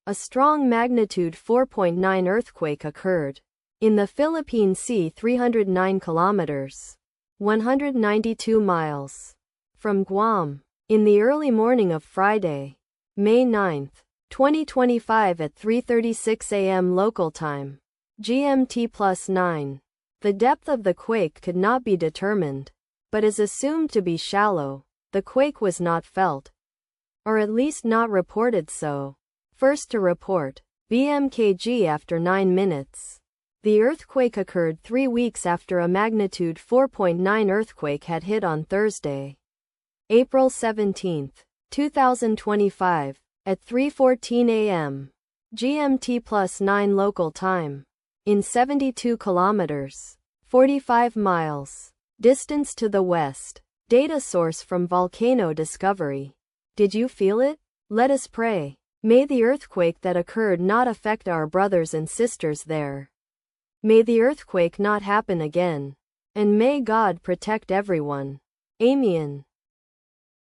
A strong magnitude 4.9 earthquake occurred in the Philippine Sea 309 kilometers, 192 miles from Guam in the early morning of Friday, May 9, 2025 at 3:36 a.m. local time, GMT+9. The depth of the quake could not be determined, but is assumed to be shallow. The quake was not felt, or at least not reported so. First to report, BMKG after 9 minutes. The earthquake occurred 3 weeks after a magnitude 4.9 earthquake had hit on Thursday, April 17, 2025, at 3:14 a.m. GMT+9 local time, in 72 kilometers, 45 miles, distance to the west. Data source from Volcano Discovery. Did you feel it? Let us pray. May the earthquake that occurred not affect our brothers and sisters there. May the earthquake not happen again. And may God protect everyone. Amen.